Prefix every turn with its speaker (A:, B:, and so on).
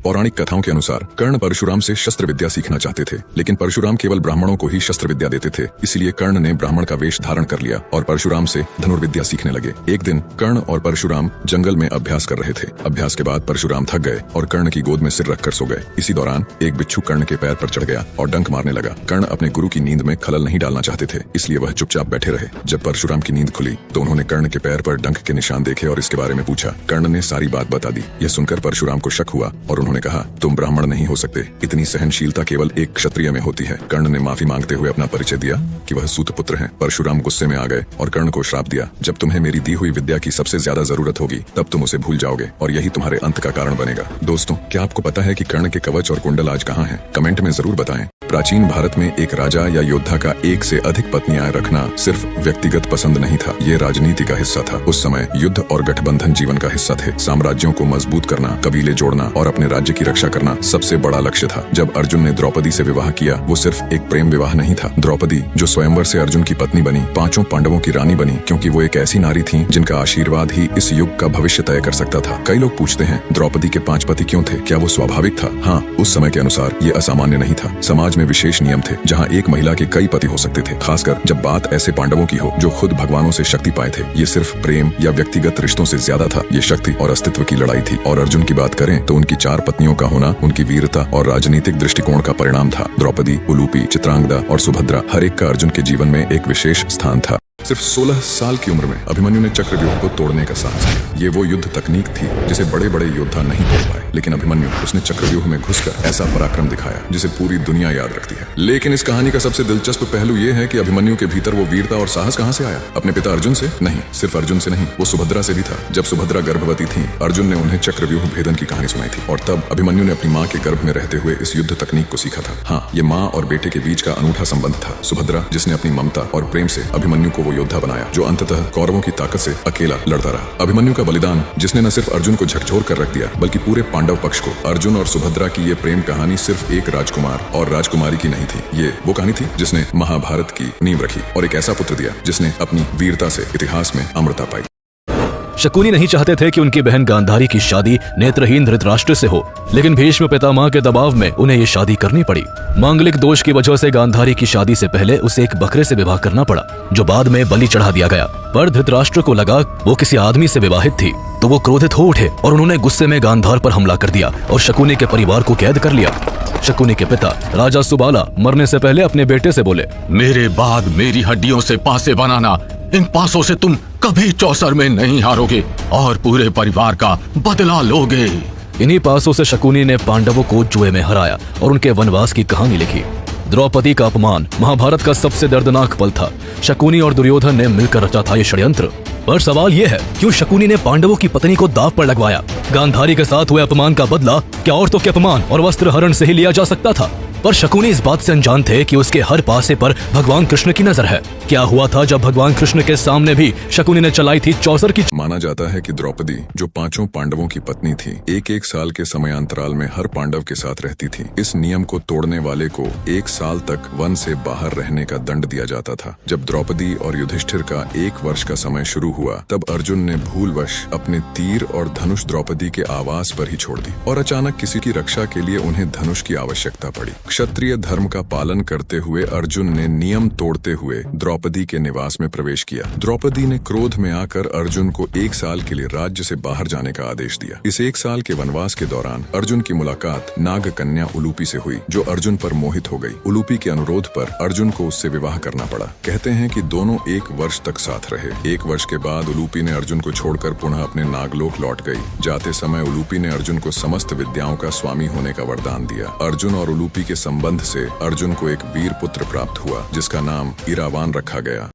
A: पौराणिक कथाओं के अनुसार कर्ण परशुराम से शस्त्र विद्या सीखना चाहते थे, लेकिन परशुराम केवल ब्राह्मणों को ही शस्त्र विद्या देते थे। इसलिए कर्ण ने ब्राह्मण का वेश धारण कर लिया और परशुराम से धनुर्विद्या सीखने लगे। एक दिन कर्ण और परशुराम जंगल में अभ्यास कर रहे थे। अभ्यास के बाद परशुराम थक गए और कर्ण की गोद में सिर रखकर सो गए। इसी दौरान एक बिच्छू कर्ण के पैर पर चढ़ गया और डंक मारने लगा। कर्ण अपने गुरु की नींद में खलल नहीं डालना चाहते थे, इसलिए वह चुपचाप बैठे रहे। जब परशुराम की नींद खुली तो उन्होंने कर्ण के पैर पर डंक के निशान देखे और इसके बारे में पूछा। कर्ण ने सारी बात बता दी। यह सुनकर परशुराम को शक हुआ और उन्होंने कहा, तुम ब्राह्मण नहीं हो सकते, इतनी सहनशीलता केवल एक क्षत्रिय में होती है। कर्ण ने माफी मांगते हुए अपना परिचय दिया कि वह सूत पुत्र हैं। परशुराम गुस्से में आ गए और कर्ण को श्राप दिया, जब तुम्हें मेरी दी हुई विद्या की सबसे ज्यादा जरूरत होगी तब तुम उसे भूल जाओगे और यही तुम्हारे अंत का कारण बनेगा। दोस्तों, क्या आपको पता है कि कर्ण के कवच और कुंडल आज कहाँ हैं? कमेंट में जरूर बताएं। प्राचीन भारत में एक राजा या योद्धा का एक से अधिक पत्नियां रखना सिर्फ व्यक्तिगत पसंद नहीं था, ये राजनीति का हिस्सा था। उस समय युद्ध और गठबंधन जीवन का हिस्सा थे। साम्राज्यों को मजबूत करना, कबीले जोड़ना और अपने राज्य की रक्षा करना सबसे बड़ा लक्ष्य था। जब अर्जुन ने द्रौपदी से विवाह किया, वो सिर्फ एक प्रेम विवाह नहीं था। द्रौपदी, जो स्वयंवर से अर्जुन की पत्नी बनी, पांचों पांडवों की रानी बनी, क्योंकि वो एक ऐसी नारी थी जिनका आशीर्वाद ही इस युग का भविष्य तय कर सकता था। कई लोग पूछते हैं, द्रौपदी के 5 पति क्यों थे? क्या वो स्वाभाविक था? हाँ, उस समय के अनुसार ये असामान्य नहीं था। समाज में विशेष नियम थे जहाँ एक महिला के कई पति हो सकते थे, खासकर जब बात ऐसे पांडवों की हो जो खुद भगवानों से शक्ति पाए थे। ये सिर्फ प्रेम या व्यक्तिगत रिश्तों से ज्यादा था, ये शक्ति और अस्तित्व की लड़ाई थी। और अर्जुन की बात करें तो उनकी 4 पत्नियों का होना उनकी वीरता और राजनीतिक दृष्टिकोण का परिणाम था। द्रौपदी, उलूपी, चित्रांगदा और सुभद्रा, हर एक का अर्जुन के जीवन में एक विशेष स्थान था। सिर्फ 16 साल की उम्र में अभिमन्यु ने चक्रव्यूह को तोड़ने का साहस किया। ये वो युद्ध तकनीक थी जिसे बड़े बड़े योद्धा नहीं तोड़ पाए, लेकिन अभिमन्यु, उसने चक्रव्यूह में घुसकर ऐसा पराक्रम दिखाया जिसे पूरी दुनिया याद रखती है। लेकिन इस कहानी का सबसे दिलचस्प पहलू ये है कि अभिमन्यु के भीतर वो वीरता और साहस कहाँ से आया? अपने पिता अर्जुन से नहीं, सिर्फ अर्जुन से नहीं, वो सुभद्रा से भी था। जब सुभद्रा गर्भवती थी, अर्जुन ने उन्हें चक्रव्यूह भेदन की कहानी सुनाई थी और तब अभिमन्यु ने अपनी माँ के गर्भ में रहते हुए इस युद्ध तकनीक को सीखा था। हाँ, ये माँ और बेटे के बीच का अनूठा संबंध था। सुभद्रा, जिसने अपनी ममता और प्रेम से अभिमन्यु को वो योद्धा बनाया जो अंततः कौरवों की ताकत से अकेला लड़ता रहा। अभिमन्यु का बलिदान, जिसने न सिर्फ अर्जुन को झकझोर कर रख दिया बल्कि पूरे पांडव पक्ष को। अर्जुन और सुभद्रा की ये प्रेम कहानी सिर्फ एक राजकुमार और राजकुमारी की नहीं थी, ये वो कहानी थी जिसने महाभारत की नींव रखी और एक ऐसा पुत्र दिया जिसने अपनी वीरता से इतिहास में अमरता पाई।
B: शकुनी नहीं चाहते थे कि उनकी बहन गांधारी की शादी नेत्रहीन धृतराष्ट्र से हो, लेकिन भीष्म पितामह के दबाव में उन्हें ये शादी करनी पड़ी। मांगलिक दोष की वजह से गांधारी की शादी से पहले उसे एक बकरे से विवाह करना पड़ा, जो बाद में बलि चढ़ा दिया गया। पर धृतराष्ट्र को लगा वो किसी आदमी से विवाहित थी, तो वो क्रोधित हो उठे और उन्होंने गुस्से में गांधार पर हमला कर दिया और शकुनी के परिवार को कैद कर लिया। शकुनी के पिता राजा सुबाला मरने से पहले अपने बेटे से बोले,
C: मेरे बाद मेरी हड्डियों से पासे बनाना, इन पासों से तुम कभी चौसर में नहीं हारोगे और पूरे परिवार का बदला लोगे।
B: इन्हीं पासों से शकुनी ने पांडवों को जुए में हराया और उनके वनवास की कहानी लिखी। द्रौपदी का अपमान महाभारत का सबसे दर्दनाक पल था। शकुनी और दुर्योधन ने मिलकर रचा था ये षड्यंत्र। पर सवाल ये है, क्यों शकुनी ने पांडवों की पत्नी को दांव पर लगवाया? गांधारी के साथ हुए अपमान का बदला क्या औरतों के अपमान और वस्त्र हरण से ही लिया जा सकता था? पर शकुनी इस बात से अनजान थे कि उसके हर पासे पर भगवान कृष्ण की नजर है। क्या हुआ था जब भगवान कृष्ण के सामने भी शकुनी ने चलाई थी चौसर की।
A: माना जाता है कि द्रौपदी, जो 5 पांडवों की पत्नी थी, एक साल के समयांतराल में हर पांडव के साथ रहती थी। इस नियम को तोड़ने वाले को 1 साल तक वन से बाहर रहने का दंड दिया जाता था। जब द्रौपदी और युधिष्ठिर का 1 वर्ष का समय शुरू हुआ, तब अर्जुन ने भूलवश अपने तीर और धनुष द्रौपदी के आवास पर ही छोड़ दी और अचानक किसी की रक्षा के लिए उन्हें धनुष की आवश्यकता पड़ी। क्षत्रिय धर्म का पालन करते हुए अर्जुन ने नियम तोड़ते हुए द्रौपदी के निवास में प्रवेश किया। द्रौपदी ने क्रोध में आकर अर्जुन को 1 साल के लिए राज्य से बाहर जाने का आदेश दिया। इस 1 साल के वनवास के दौरान अर्जुन की मुलाकात नाग कन्या उलूपी से हुई, जो अर्जुन पर मोहित हो गई। उलूपी के अनुरोध पर अर्जुन को उससे विवाह करना पड़ा। कहते हैं कि दोनों 1 वर्ष तक साथ रहे। 1 वर्ष के बाद उलूपी ने अर्जुन को छोड़कर पुनः अपने नागलोक लौट गई। जाते समय उलूपी ने अर्जुन को समस्त विद्याओं का स्वामी होने का वरदान दिया। अर्जुन और उलूपी के संबंध से अर्जुन को एक वीर पुत्र प्राप्त हुआ, जिसका नाम इरावान रखा गया।